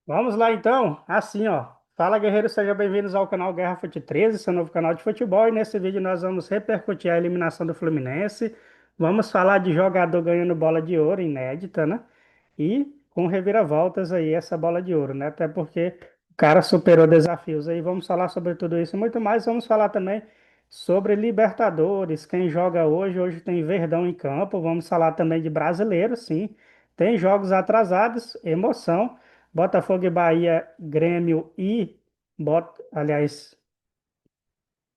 Vamos lá então, assim ó. Fala guerreiros, sejam bem-vindos ao canal Guerra Fute 13, seu novo canal de futebol. E nesse vídeo nós vamos repercutir a eliminação do Fluminense. Vamos falar de jogador ganhando bola de ouro, inédita, né? E com reviravoltas aí essa bola de ouro, né? Até porque o cara superou desafios aí. Vamos falar sobre tudo isso e muito mais. Vamos falar também sobre Libertadores, quem joga hoje. Hoje tem Verdão em campo. Vamos falar também de brasileiro, sim. Tem jogos atrasados, emoção. Botafogo e Bahia, Grêmio e aliás,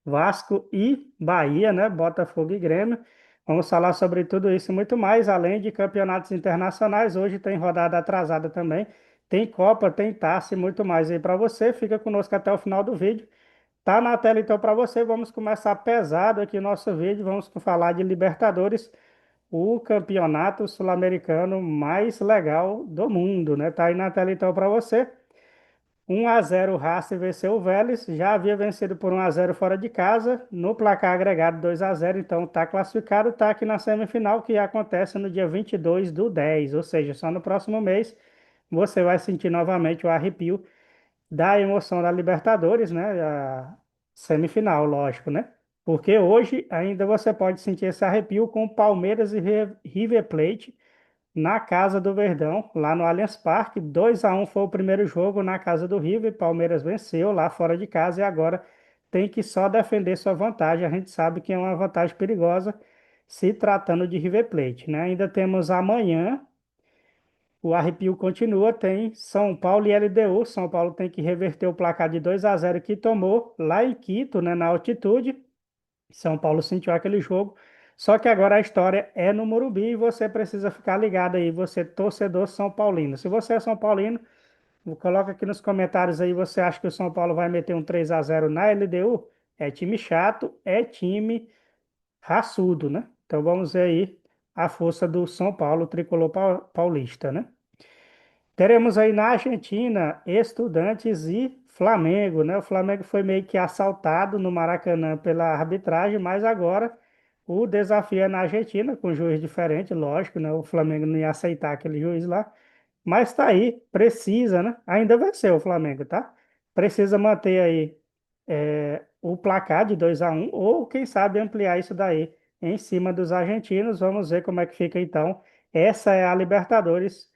Vasco e Bahia, né? Botafogo e Grêmio. Vamos falar sobre tudo isso e muito mais, além de campeonatos internacionais. Hoje tem rodada atrasada também. Tem Copa, tem Taça e muito mais aí para você. Fica conosco até o final do vídeo. Tá na tela então para você. Vamos começar pesado aqui o nosso vídeo. Vamos falar de Libertadores, o campeonato sul-americano mais legal do mundo, né? Tá aí na tela então para você. 1-0 o Racing venceu o Vélez, já havia vencido por 1-0 fora de casa, no placar agregado 2-0, então está classificado, está aqui na semifinal que acontece no dia 22/10, ou seja, só no próximo mês você vai sentir novamente o arrepio da emoção da Libertadores, né? A semifinal, lógico, né? Porque hoje ainda você pode sentir esse arrepio com Palmeiras e River Plate na casa do Verdão, lá no Allianz Parque. 2-1 foi o primeiro jogo na casa do River. Palmeiras venceu lá fora de casa e agora tem que só defender sua vantagem. A gente sabe que é uma vantagem perigosa se tratando de River Plate, né? Ainda temos amanhã, o arrepio continua, tem São Paulo e LDU. São Paulo tem que reverter o placar de 2-0 que tomou lá em Quito, né, na altitude. São Paulo sentiu aquele jogo. Só que agora a história é no Morumbi e você precisa ficar ligado aí, você torcedor São Paulino. Se você é São Paulino, coloca aqui nos comentários aí, você acha que o São Paulo vai meter um 3-0 na LDU? É time chato, é time raçudo, né? Então vamos ver aí a força do São Paulo, tricolor paulista, né? Teremos aí na Argentina Estudantes e Flamengo, né? O Flamengo foi meio que assaltado no Maracanã pela arbitragem, mas agora o desafio é na Argentina, com juiz diferente, lógico, né? O Flamengo não ia aceitar aquele juiz lá, mas tá aí, precisa, né? Ainda venceu o Flamengo, tá? Precisa manter aí o placar de 2-1 ou quem sabe ampliar isso daí em cima dos argentinos. Vamos ver como é que fica então. Essa é a Libertadores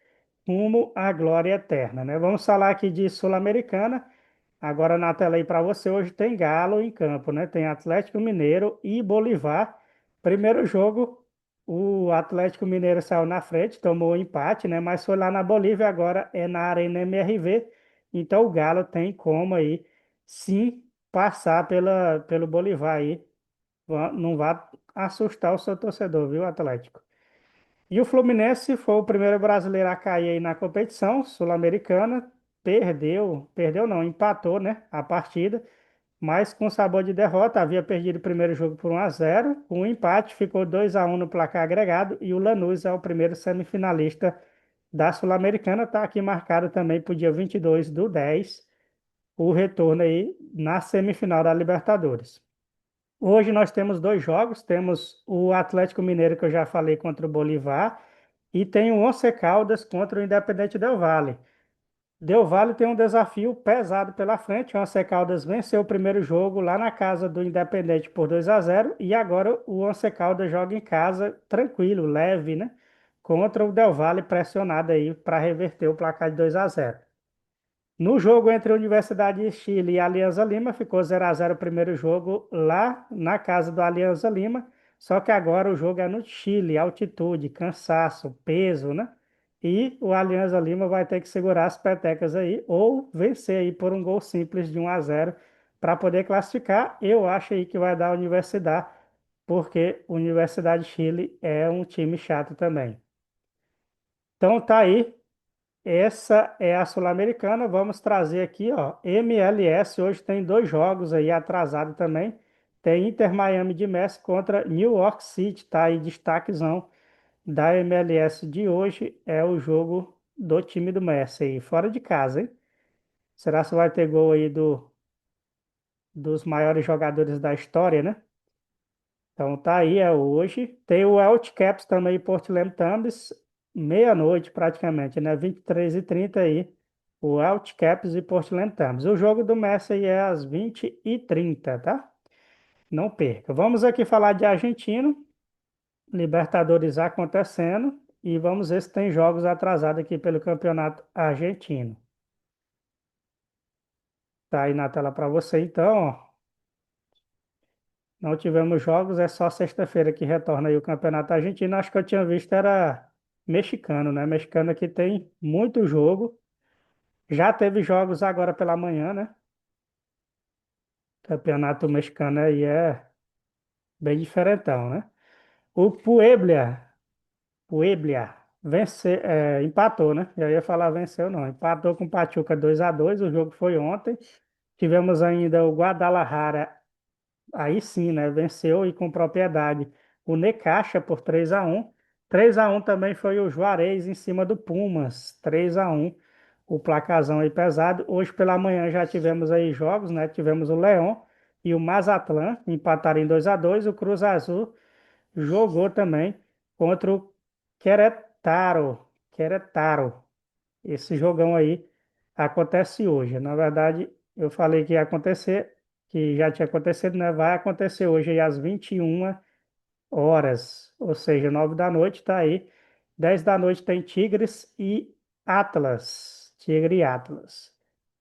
rumo à glória eterna, né? Vamos falar aqui de Sul-Americana. Agora na tela aí para você, hoje tem Galo em campo, né? Tem Atlético Mineiro e Bolívar. Primeiro jogo, o Atlético Mineiro saiu na frente, tomou um empate, né? Mas foi lá na Bolívia, agora é na Arena MRV. Então o Galo tem como aí sim passar pelo Bolívar aí. Não vá assustar o seu torcedor, viu, Atlético? E o Fluminense foi o primeiro brasileiro a cair aí na competição sul-americana. Perdeu não, empatou, né, a partida, mas com sabor de derrota. Havia perdido o primeiro jogo por 1-0. Com um empate, ficou 2-1 no placar agregado. E o Lanús é o primeiro semifinalista da Sul-Americana. Está aqui marcado também para o dia 22/10, o retorno aí na semifinal da Libertadores. Hoje nós temos dois jogos, temos o Atlético Mineiro, que eu já falei, contra o Bolívar, e tem o Once Caldas contra o Independente Del Valle. Del Valle tem um desafio pesado pela frente. O Once Caldas venceu o primeiro jogo lá na casa do Independente por 2-0 e agora o Once Caldas joga em casa tranquilo, leve, né? Contra o Del Valle pressionado aí para reverter o placar de 2-0. No jogo entre a Universidade de Chile e a Alianza Lima, ficou 0-0 o primeiro jogo lá na casa do Alianza Lima, só que agora o jogo é no Chile, altitude, cansaço, peso, né? E o Alianza Lima vai ter que segurar as petecas aí, ou vencer aí por um gol simples de 1-0 para poder classificar. Eu acho aí que vai dar a Universidade, porque a Universidade de Chile é um time chato também. Então tá aí. Essa é a Sul-Americana. Vamos trazer aqui, ó, MLS. Hoje tem dois jogos aí atrasado também. Tem Inter Miami de Messi contra New York City, tá aí destaquezão da MLS de hoje. É o jogo do time do Messi aí, fora de casa, hein? Será que vai ter gol aí dos maiores jogadores da história, né? Então tá aí, é hoje. Tem o Caps também, Portland Timbers, meia-noite praticamente, né? 23h30 aí. o Whitecaps e Portland Timbers. O jogo do Messi aí é às 20h30, tá? Não perca. Vamos aqui falar de argentino, Libertadores acontecendo e vamos ver se tem jogos atrasados aqui pelo Campeonato Argentino. Tá aí na tela para você então, ó. Não tivemos jogos, é só sexta-feira que retorna aí o Campeonato Argentino. Acho que eu tinha visto era mexicano, né? Mexicano aqui tem muito jogo. Já teve jogos agora pela manhã, né? Campeonato mexicano aí é bem diferentão, né? O Puebla empatou, né? Eu ia falar venceu, não. Empatou com o Pachuca 2-2. O jogo foi ontem. Tivemos ainda o Guadalajara. Aí sim, né? Venceu e com propriedade o Necaxa por 3-1. 3-1 também foi o Juarez em cima do Pumas. 3-1. O placazão aí pesado. Hoje pela manhã já tivemos aí jogos, né? Tivemos o León e o Mazatlán empataram em 2-2. O Cruz Azul jogou também contra o Querétaro. Querétaro. Esse jogão aí acontece hoje. Na verdade, eu falei que ia acontecer, que já tinha acontecido, né? Vai acontecer hoje aí às 21h, ou seja, 9 da noite, tá aí. 10 da noite tem Tigres e Atlas. Tigre e Atlas.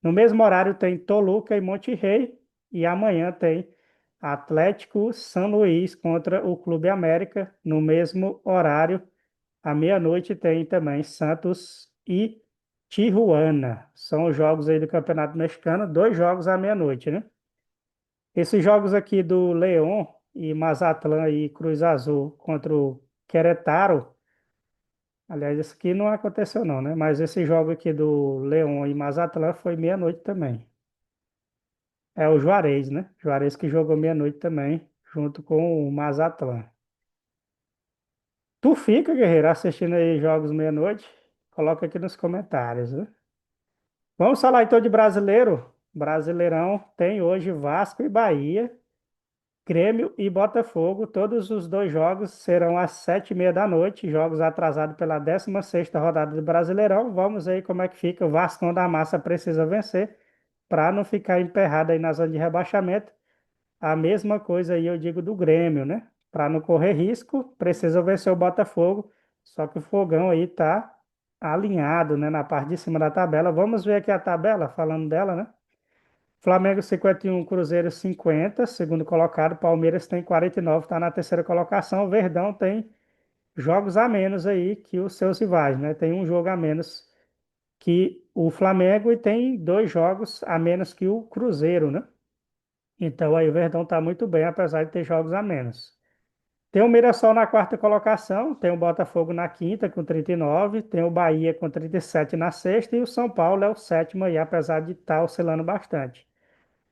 No mesmo horário tem Toluca e Monterrey. E amanhã tem Atlético São Luís contra o Clube América. No mesmo horário, à meia-noite tem também Santos e Tijuana. São os jogos aí do Campeonato Mexicano, dois jogos à meia-noite, né? Esses jogos aqui do León e Mazatlán e Cruz Azul contra o Querétaro, aliás, esse aqui não aconteceu não, né? Mas esse jogo aqui do León e Mazatlán foi meia-noite também. É o Juarez, né? Juarez que jogou meia-noite também, junto com o Mazatlán. Tu fica, guerreiro, assistindo aí jogos meia-noite? Coloca aqui nos comentários, né? Vamos falar então de brasileiro. Brasileirão tem hoje Vasco e Bahia, Grêmio e Botafogo. Todos os dois jogos serão às 7h30 da noite. Jogos atrasados pela 16ª rodada do Brasileirão. Vamos aí como é que fica. O Vascão da Massa precisa vencer para não ficar emperrado aí na zona de rebaixamento. A mesma coisa aí eu digo do Grêmio, né? Para não correr risco, precisa vencer o Botafogo. Só que o Fogão aí tá alinhado, né, na parte de cima da tabela. Vamos ver aqui a tabela, falando dela, né? Flamengo 51, Cruzeiro 50, segundo colocado. Palmeiras tem 49, está na terceira colocação. Verdão tem jogos a menos aí que os seus rivais, né? Tem um jogo a menos que o Flamengo e tem dois jogos a menos que o Cruzeiro, né? Então aí o Verdão está muito bem, apesar de ter jogos a menos. Tem o Mirassol na quarta colocação, tem o Botafogo na quinta com 39, tem o Bahia com 37 na sexta e o São Paulo é o sétimo aí, apesar de estar oscilando bastante.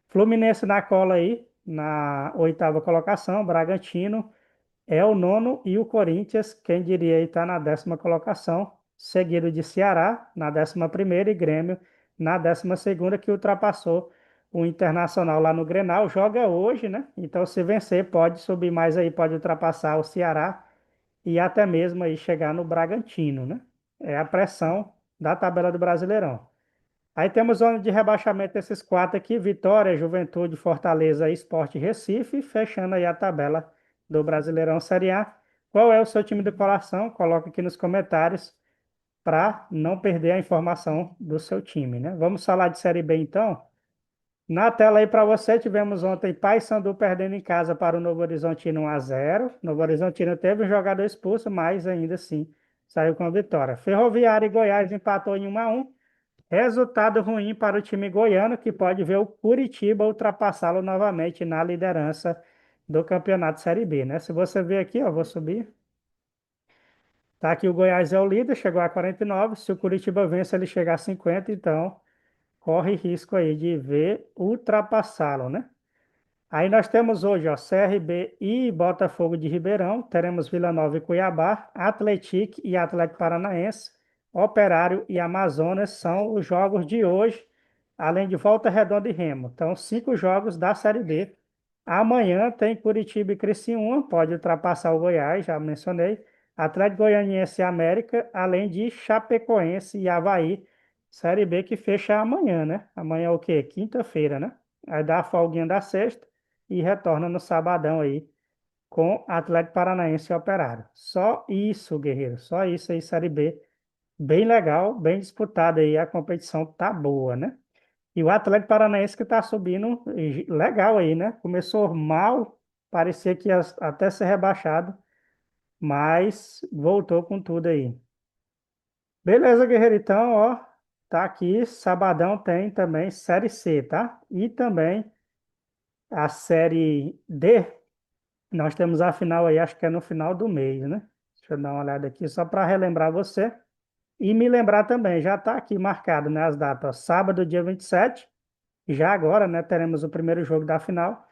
Fluminense na cola aí, na oitava colocação, Bragantino é o nono e o Corinthians, quem diria aí, está na décima colocação, seguido de Ceará na 11ª e Grêmio na 12ª, que ultrapassou o Internacional lá no Grenal. Joga hoje, né? Então, se vencer, pode subir mais aí, pode ultrapassar o Ceará e até mesmo aí chegar no Bragantino, né? É a pressão da tabela do Brasileirão. Aí temos zona de rebaixamento desses quatro aqui: Vitória, Juventude, Fortaleza e Sport Recife, fechando aí a tabela do Brasileirão Série A. Qual é o seu time do coração? Coloca aqui nos comentários para não perder a informação do seu time, né? Vamos falar de Série B então? Na tela aí para você, tivemos ontem Paysandu perdendo em casa para o Novo Horizontino 1-0. Novo Horizontino teve um jogador expulso, mas ainda assim saiu com a vitória. Ferroviária e Goiás empatou em 1-1. Resultado ruim para o time goiano, que pode ver o Curitiba ultrapassá-lo novamente na liderança do Campeonato Série B, né? Se você ver aqui, ó, vou subir. Tá aqui o Goiás é o líder, chegou a 49. Se o Curitiba vence, ele chega a 50, então corre risco aí de ver ultrapassá-lo, né? Aí nós temos hoje, ó, CRB e Botafogo de Ribeirão, teremos Vila Nova e Cuiabá, Atlético e Atlético Paranaense, Operário e Amazonas são os jogos de hoje, além de Volta Redonda e Remo. Então, 5 jogos da Série B. Amanhã tem Curitiba e Criciúma, pode ultrapassar o Goiás, já mencionei. Atlético Goianiense e América, além de Chapecoense e Avaí, Série B que fecha amanhã, né? Amanhã é o quê? Quinta-feira, né? Aí dá a folguinha da sexta e retorna no sabadão aí com Atlético Paranaense e Operário. Só isso, guerreiro. Só isso aí, Série B. Bem legal, bem disputada aí. A competição tá boa, né? E o Atlético Paranaense que tá subindo legal aí, né? Começou mal, parecia que ia até ser rebaixado, mas voltou com tudo aí. Beleza, guerreiro. Então, ó, tá aqui. Sabadão tem também Série C, tá? E também a Série D. Nós temos a final aí, acho que é no final do mês, né? Deixa eu dar uma olhada aqui só para relembrar você. E me lembrar também, já tá aqui marcado, né, as datas. Ó, sábado, dia 27. Já agora, né, teremos o primeiro jogo da final.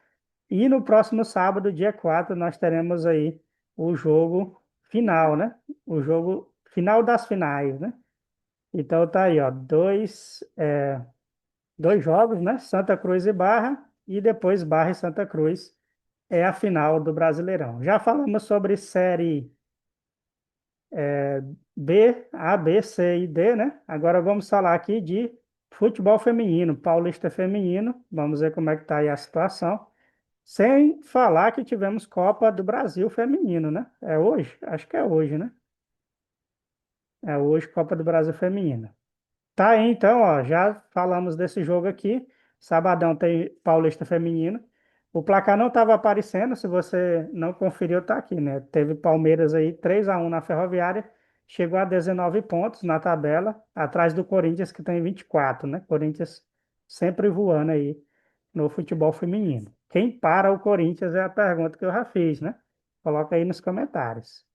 E no próximo sábado, dia 4, nós teremos aí o jogo final, né? O jogo final das finais, né? Então tá aí, ó, dois jogos, né? Santa Cruz e Barra, e depois Barra e Santa Cruz é a final do Brasileirão. Já falamos sobre série B, A, B, C e D, né? Agora vamos falar aqui de futebol feminino, Paulista feminino. Vamos ver como é que tá aí a situação. Sem falar que tivemos Copa do Brasil feminino, né? É hoje? Acho que é hoje, né? É hoje Copa do Brasil feminino. Tá aí, então, ó, já falamos desse jogo aqui. Sabadão tem Paulista Feminino. O placar não estava aparecendo, se você não conferiu, tá aqui, né? Teve Palmeiras aí 3-1 na Ferroviária, chegou a 19 pontos na tabela, atrás do Corinthians que tem 24, né? Corinthians sempre voando aí no futebol feminino. Quem para o Corinthians é a pergunta que eu já fiz, né? Coloca aí nos comentários.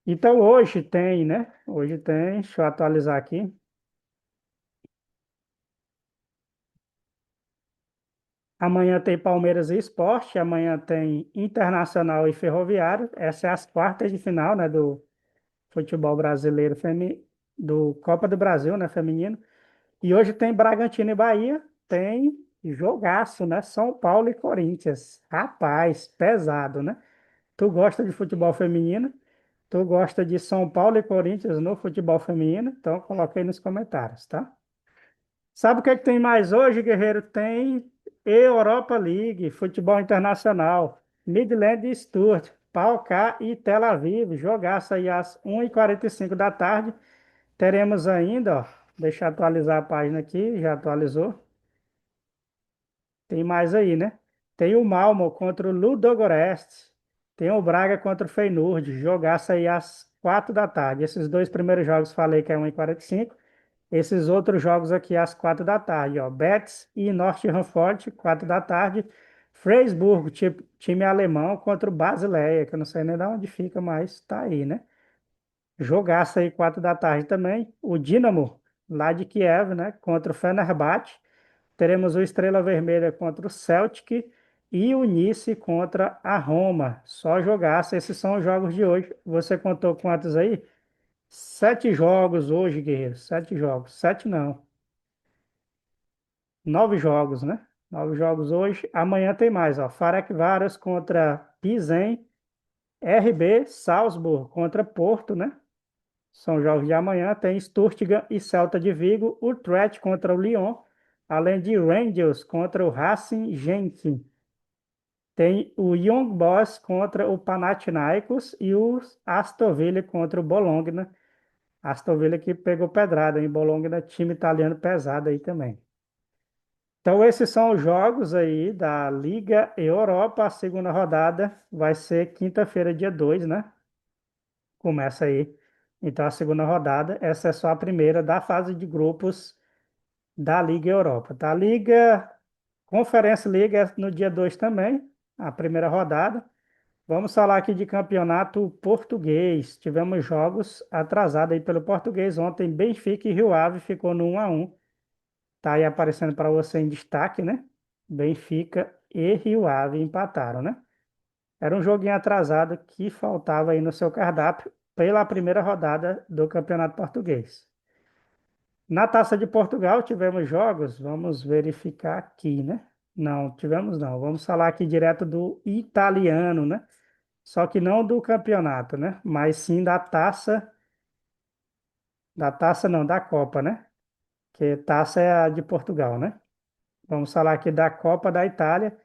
Então hoje tem, né? Hoje tem, deixa eu atualizar aqui. Amanhã tem Palmeiras e Sport, amanhã tem Internacional e Ferroviário. Essas são as quartas de final, né, do futebol brasileiro do Copa do Brasil, né, feminino. E hoje tem Bragantino e Bahia, tem jogaço, né, São Paulo e Corinthians. Rapaz, pesado, né? Tu gosta de futebol feminino? Tu gosta de São Paulo e Corinthians no futebol feminino? Então coloca aí nos comentários, tá? Sabe o que é que tem mais hoje, guerreiro? Tem Europa League, futebol internacional, Midland e Stuart, Paocá e Tel Aviv. Jogaço aí às 1h45 da tarde. Teremos ainda, ó, deixa eu atualizar a página aqui, já atualizou. Tem mais aí, né? Tem o Malmo contra o Ludogorets. Tem o Braga contra o Feyenoord. Jogaço aí às 4 da tarde. Esses dois primeiros jogos falei que é 1h45. Esses outros jogos aqui às 4 da tarde, ó. Betis e Nottingham Forest, 4 da tarde. Freiburg, time alemão, contra o Basileia, que eu não sei nem de onde fica, mas tá aí, né? Jogaço aí, 4 da tarde também. O Dinamo, lá de Kiev, né? Contra o Fenerbahçe. Teremos o Estrela Vermelha contra o Celtic e o Nice contra a Roma. Só jogaço. Esses são os jogos de hoje. Você contou quantos aí? 7 jogos hoje, guerreiro. 7 jogos. Sete não. 9 jogos, né? 9 jogos hoje. Amanhã tem mais, ó. Ferencváros contra Pilsen. RB Salzburg contra Porto, né? São jogos de amanhã. Tem Stuttgart e Celta de Vigo. Utrecht contra o Lyon. Além de Rangers contra o Racing Genk. Tem o Young Boys contra o Panathinaikos e o Aston Villa contra o Bologna. Aston Villa que pegou pedrada, hein? Bologna, time italiano pesado aí também. Então, esses são os jogos aí da Liga Europa. A segunda rodada vai ser quinta-feira, dia 2, né? Começa aí. Então, a segunda rodada, essa é só a primeira da fase de grupos da Liga Europa, tá? Liga, Conferência Liga é no dia 2 também, a primeira rodada. Vamos falar aqui de campeonato português. Tivemos jogos atrasados aí pelo português. Ontem, Benfica e Rio Ave ficou no 1-1. Tá aí aparecendo para você em destaque, né? Benfica e Rio Ave empataram, né? Era um joguinho atrasado que faltava aí no seu cardápio pela primeira rodada do Campeonato Português. Na Taça de Portugal tivemos jogos, vamos verificar aqui, né? Não, tivemos não. Vamos falar aqui direto do italiano, né? Só que não do campeonato, né? Mas sim Da taça não, da Copa, né? Que taça é a de Portugal, né? Vamos falar aqui da Copa da Itália.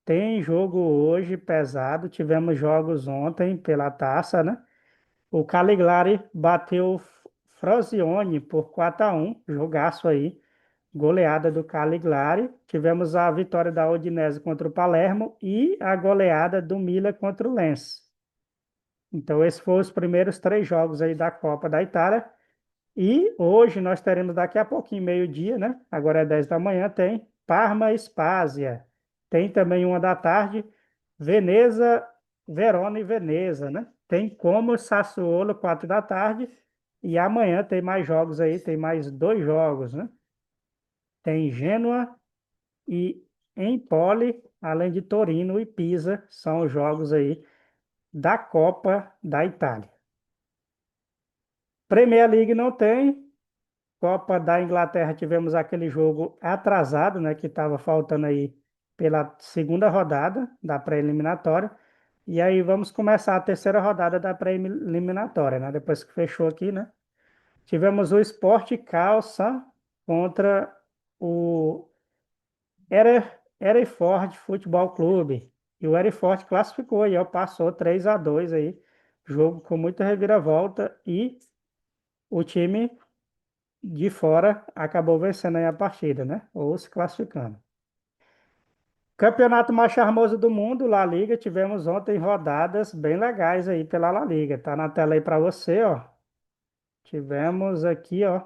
Tem jogo hoje pesado. Tivemos jogos ontem pela taça, né? O Cagliari bateu o Frosinone por 4-1, jogaço aí. Goleada do Cagliari. Tivemos a vitória da Udinese contra o Palermo e a goleada do Milan contra o Lens. Então, esses foram os primeiros três jogos aí da Copa da Itália. E hoje nós teremos daqui a pouquinho, meio-dia, né? Agora é 10 da manhã, tem Parma e Spezia. Tem também uma da tarde, Veneza, Verona e Veneza, né? Tem Como Sassuolo, 4 da tarde. E amanhã tem mais jogos aí, tem mais dois jogos, né? Tem Gênua e Empoli, além de Torino e Pisa, são os jogos aí da Copa da Itália. Premier League não tem. Copa da Inglaterra tivemos aquele jogo atrasado, né, que estava faltando aí pela segunda rodada da pré-eliminatória. E aí vamos começar a terceira rodada da pré-eliminatória, né? Depois que fechou aqui, né? Tivemos o Sport Calça contra o Hereford Futebol Clube. E o Hereford classificou e ó, passou 3-2 aí. Jogo com muita reviravolta e o time de fora acabou vencendo aí a partida, né? Ou se classificando. Campeonato mais charmoso do mundo, La Liga, tivemos ontem rodadas bem legais aí pela La Liga. Tá na tela aí para você, ó. Tivemos aqui, ó,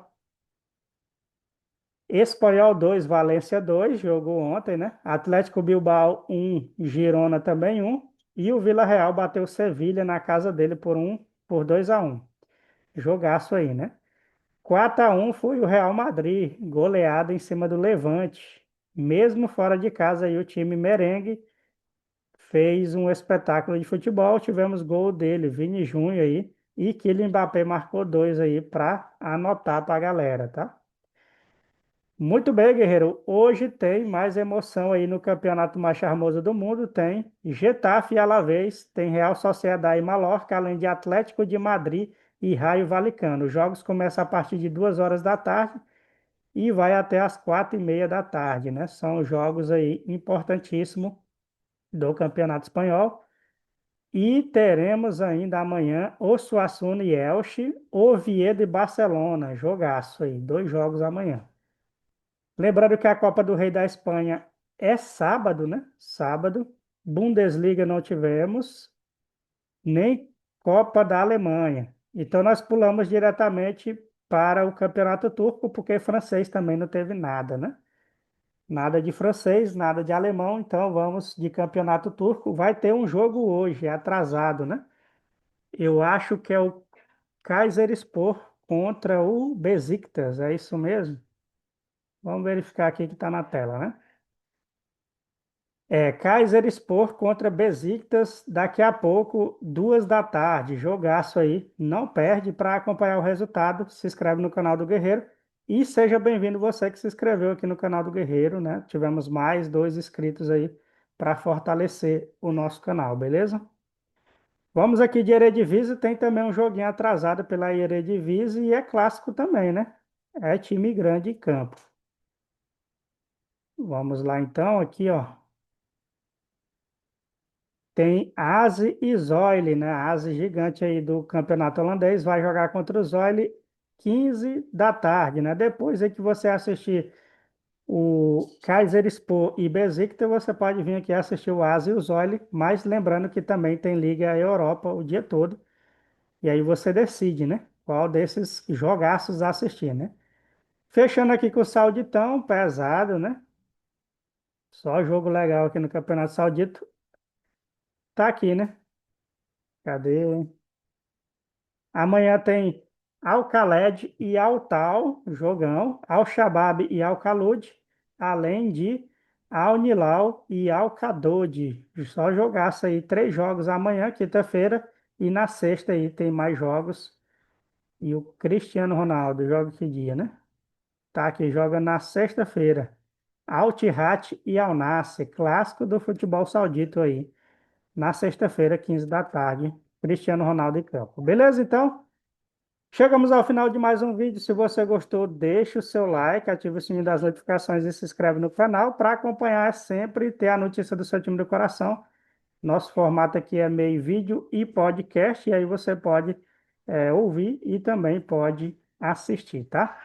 Espanhol 2, Valência 2, jogou ontem, né? Atlético Bilbao 1, Girona também 1. E o Villarreal bateu o Sevilha na casa dele por 2-1. Jogaço aí, né? 4-1 foi o Real Madrid, goleada em cima do Levante. Mesmo fora de casa, aí, o time merengue fez um espetáculo de futebol. Tivemos gol dele, Vini Júnior aí, e Kylian Mbappé marcou dois aí para anotar para a galera, tá? Muito bem, guerreiro. Hoje tem mais emoção aí no campeonato mais charmoso do mundo. Tem Getafe e Alavés, tem Real Sociedade e Mallorca, além de Atlético de Madrid e Raio Valecano. Os jogos começam a partir de 2 horas da tarde e vai até as 4h30 da tarde, né? São jogos aí importantíssimos do Campeonato Espanhol. E teremos ainda amanhã Osasuna e Elche, Oviedo e Barcelona. Jogaço aí, dois jogos amanhã. Lembrando que a Copa do Rei da Espanha é sábado, né? Sábado. Bundesliga não tivemos, nem Copa da Alemanha. Então nós pulamos diretamente para o Campeonato Turco, porque francês também não teve nada, né? Nada de francês, nada de alemão, então vamos de campeonato turco. Vai ter um jogo hoje, é atrasado, né? Eu acho que é o Kayserispor contra o Besiktas, é isso mesmo? Vamos verificar aqui que está na tela, né? É Kayserispor contra Besiktas, daqui a pouco, 2 da tarde. Jogaço aí, não perde para acompanhar o resultado. Se inscreve no canal do Guerreiro. E seja bem-vindo você que se inscreveu aqui no canal do Guerreiro, né? Tivemos mais dois inscritos aí para fortalecer o nosso canal, beleza? Vamos aqui de Eredivisie, tem também um joguinho atrasado pela Eredivisie e é clássico também, né? É time grande em campo. Vamos lá então, aqui ó. Tem ASE e Zoyle, né? A ASE gigante aí do campeonato holandês vai jogar contra o Zoyle 15 da tarde, né? Depois aí que você assistir o Kayserispor e Besiktas, você pode vir aqui assistir o ASE e o Zoyle, mas lembrando que também tem Liga Europa o dia todo. E aí você decide, né? Qual desses jogaços assistir, né? Fechando aqui com o Sauditão, pesado, né? Só jogo legal aqui no Campeonato Saudito. Tá aqui, né? Cadê? Amanhã tem Al-Khaled e Al-Tal, jogão. Al-Shabaab e Al-Khalud, além de Al-Hilal e Al-Qadod. Só jogaço aí, três jogos amanhã, quinta-feira, e na sexta aí tem mais jogos. E o Cristiano Ronaldo joga que dia, né? Tá aqui, joga na sexta-feira. Al-Ittihad e Al-Nassr, clássico do futebol saudita aí. Na sexta-feira, 15 da tarde. Cristiano Ronaldo em campo. Beleza, então? Chegamos ao final de mais um vídeo. Se você gostou, deixe o seu like, ative o sininho das notificações e se inscreve no canal para acompanhar sempre e ter a notícia do seu time do coração. Nosso formato aqui é meio vídeo e podcast, e aí você pode ouvir e também pode assistir, tá?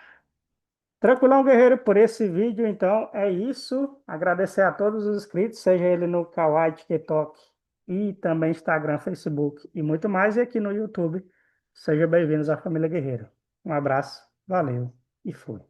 Tranquilão, guerreiro, por esse vídeo, então é isso. Agradecer a todos os inscritos, seja ele no Kawaii, TikTok e também Instagram, Facebook e muito mais, e aqui no YouTube. Sejam bem-vindos à família Guerreiro. Um abraço, valeu e fui.